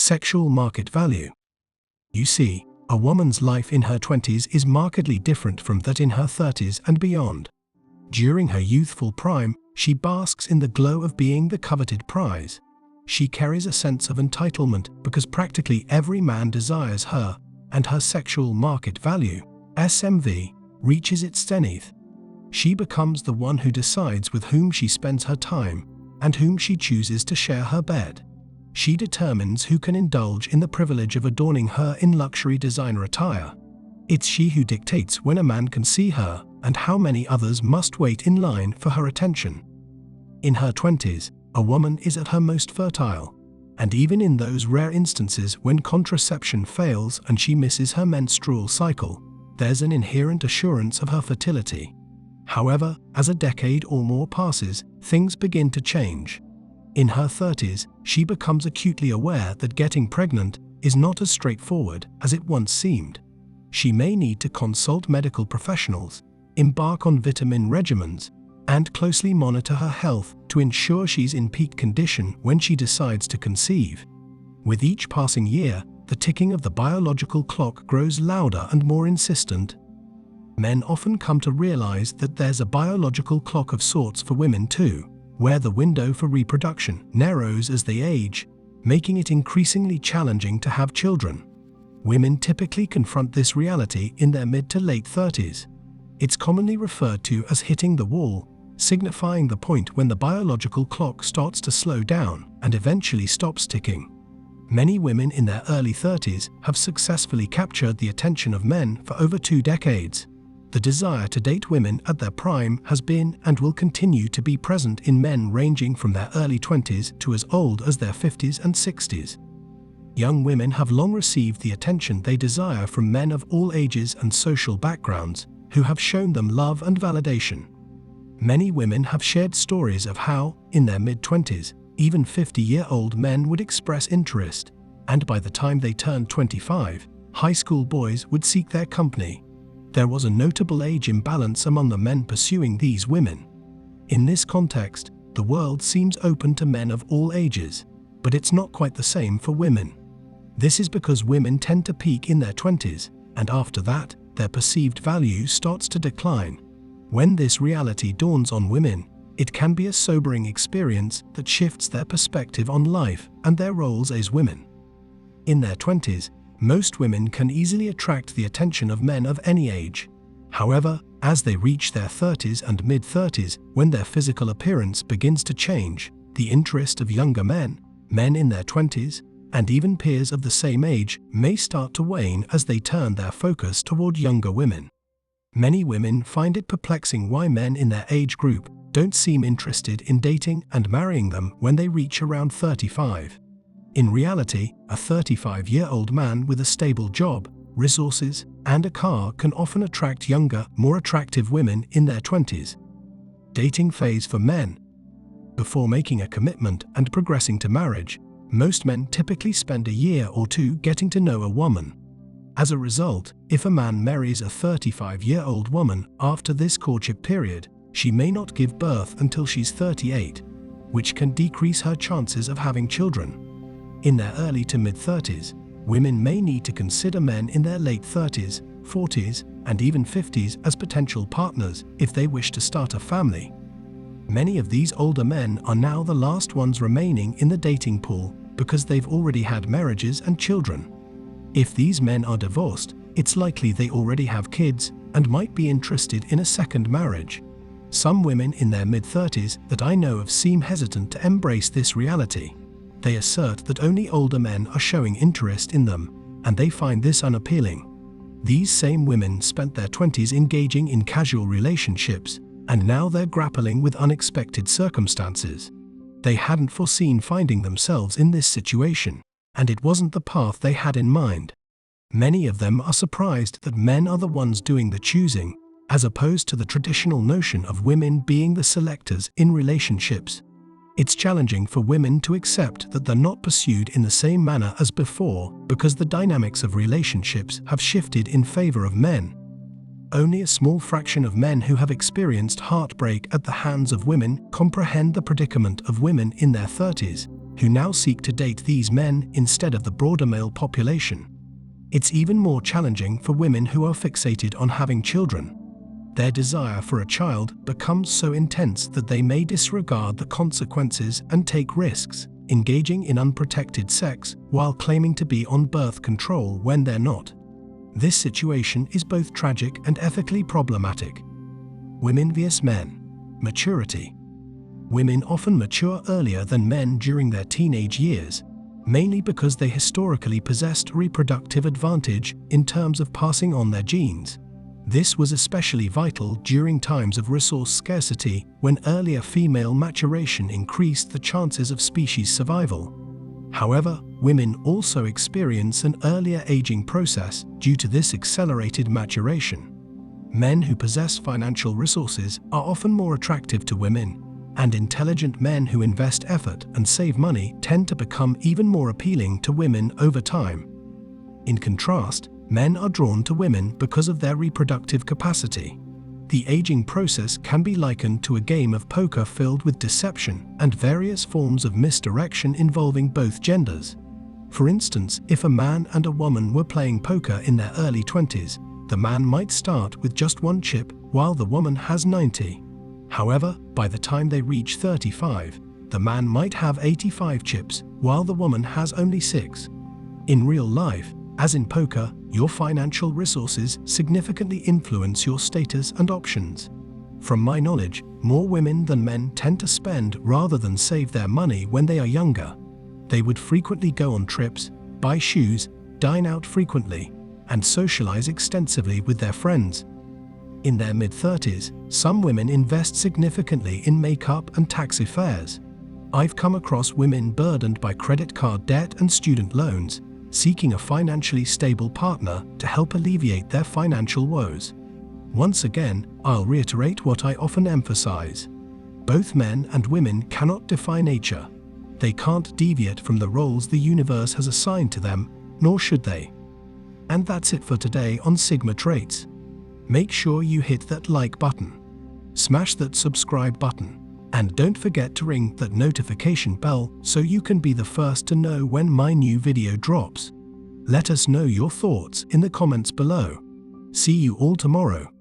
Sexual market value. You see, a woman's life in her 20s is markedly different from that in her 30s and beyond. During her youthful prime, she basks in the glow of being the coveted prize. She carries a sense of entitlement because practically every man desires her, and her sexual market value, SMV, reaches its zenith. She becomes the one who decides with whom she spends her time, and whom she chooses to share her bed. She determines who can indulge in the privilege of adorning her in luxury designer attire. It's she who dictates when a man can see her, and how many others must wait in line for her attention. In her 20s, a woman is at her most fertile, and even in those rare instances when contraception fails and she misses her menstrual cycle, there's an inherent assurance of her fertility. However, as a decade or more passes, things begin to change. In her 30s, she becomes acutely aware that getting pregnant is not as straightforward as it once seemed. She may need to consult medical professionals, embark on vitamin regimens, and closely monitor her health to ensure she's in peak condition when she decides to conceive. With each passing year, the ticking of the biological clock grows louder and more insistent. Men often come to realize that there's a biological clock of sorts for women too, where the window for reproduction narrows as they age, making it increasingly challenging to have children. Women typically confront this reality in their mid to late 30s. It's commonly referred to as hitting the wall, signifying the point when the biological clock starts to slow down and eventually stops ticking. Many women in their early 30s have successfully captured the attention of men for over 2 decades. The desire to date women at their prime has been and will continue to be present in men ranging from their early 20s to as old as their 50s and 60s. Young women have long received the attention they desire from men of all ages and social backgrounds who have shown them love and validation. Many women have shared stories of how, in their mid-20s, even 50-year-old men would express interest, and by the time they turned 25, high school boys would seek their company. There was a notable age imbalance among the men pursuing these women. In this context, the world seems open to men of all ages, but it's not quite the same for women. This is because women tend to peak in their 20s, and after that, their perceived value starts to decline. When this reality dawns on women, it can be a sobering experience that shifts their perspective on life and their roles as women. In their 20s, most women can easily attract the attention of men of any age. However, as they reach their 30s and mid-30s, when their physical appearance begins to change, the interest of younger men, men in their 20s, and even peers of the same age may start to wane as they turn their focus toward younger women. Many women find it perplexing why men in their age group don't seem interested in dating and marrying them when they reach around 35. In reality, a 35-year-old man with a stable job, resources, and a car can often attract younger, more attractive women in their 20s. Dating phase for men. Before making a commitment and progressing to marriage, most men typically spend a year or two getting to know a woman. As a result, if a man marries a 35-year-old woman after this courtship period, she may not give birth until she's 38, which can decrease her chances of having children. In their early to mid-30s, women may need to consider men in their late 30s, 40s, and even 50s as potential partners if they wish to start a family. Many of these older men are now the last ones remaining in the dating pool because they've already had marriages and children. If these men are divorced, it's likely they already have kids and might be interested in a second marriage. Some women in their mid-30s that I know of seem hesitant to embrace this reality. They assert that only older men are showing interest in them, and they find this unappealing. These same women spent their 20s engaging in casual relationships, and now they're grappling with unexpected circumstances. They hadn't foreseen finding themselves in this situation, and it wasn't the path they had in mind. Many of them are surprised that men are the ones doing the choosing, as opposed to the traditional notion of women being the selectors in relationships. It's challenging for women to accept that they're not pursued in the same manner as before because the dynamics of relationships have shifted in favor of men. Only a small fraction of men who have experienced heartbreak at the hands of women comprehend the predicament of women in their 30s, who now seek to date these men instead of the broader male population. It's even more challenging for women who are fixated on having children. Their desire for a child becomes so intense that they may disregard the consequences and take risks, engaging in unprotected sex while claiming to be on birth control when they're not. This situation is both tragic and ethically problematic. Women vs. men. Maturity. Women often mature earlier than men during their teenage years, mainly because they historically possessed reproductive advantage in terms of passing on their genes. This was especially vital during times of resource scarcity, when earlier female maturation increased the chances of species survival. However, women also experience an earlier aging process due to this accelerated maturation. Men who possess financial resources are often more attractive to women, and intelligent men who invest effort and save money tend to become even more appealing to women over time. In contrast, men are drawn to women because of their reproductive capacity. The aging process can be likened to a game of poker filled with deception and various forms of misdirection involving both genders. For instance, if a man and a woman were playing poker in their early 20s, the man might start with just 1 chip while the woman has 90. However, by the time they reach 35, the man might have 85 chips while the woman has only 6. In real life, as in poker, your financial resources significantly influence your status and options. From my knowledge, more women than men tend to spend rather than save their money when they are younger. They would frequently go on trips, buy shoes, dine out frequently, and socialize extensively with their friends. In their mid-30s, some women invest significantly in makeup and taxi fares. I've come across women burdened by credit card debt and student loans, seeking a financially stable partner to help alleviate their financial woes. Once again, I'll reiterate what I often emphasize. Both men and women cannot defy nature. They can't deviate from the roles the universe has assigned to them, nor should they. And that's it for today on Sigma Traits. Make sure you hit that like button, smash that subscribe button, and don't forget to ring that notification bell so you can be the first to know when my new video drops. Let us know your thoughts in the comments below. See you all tomorrow.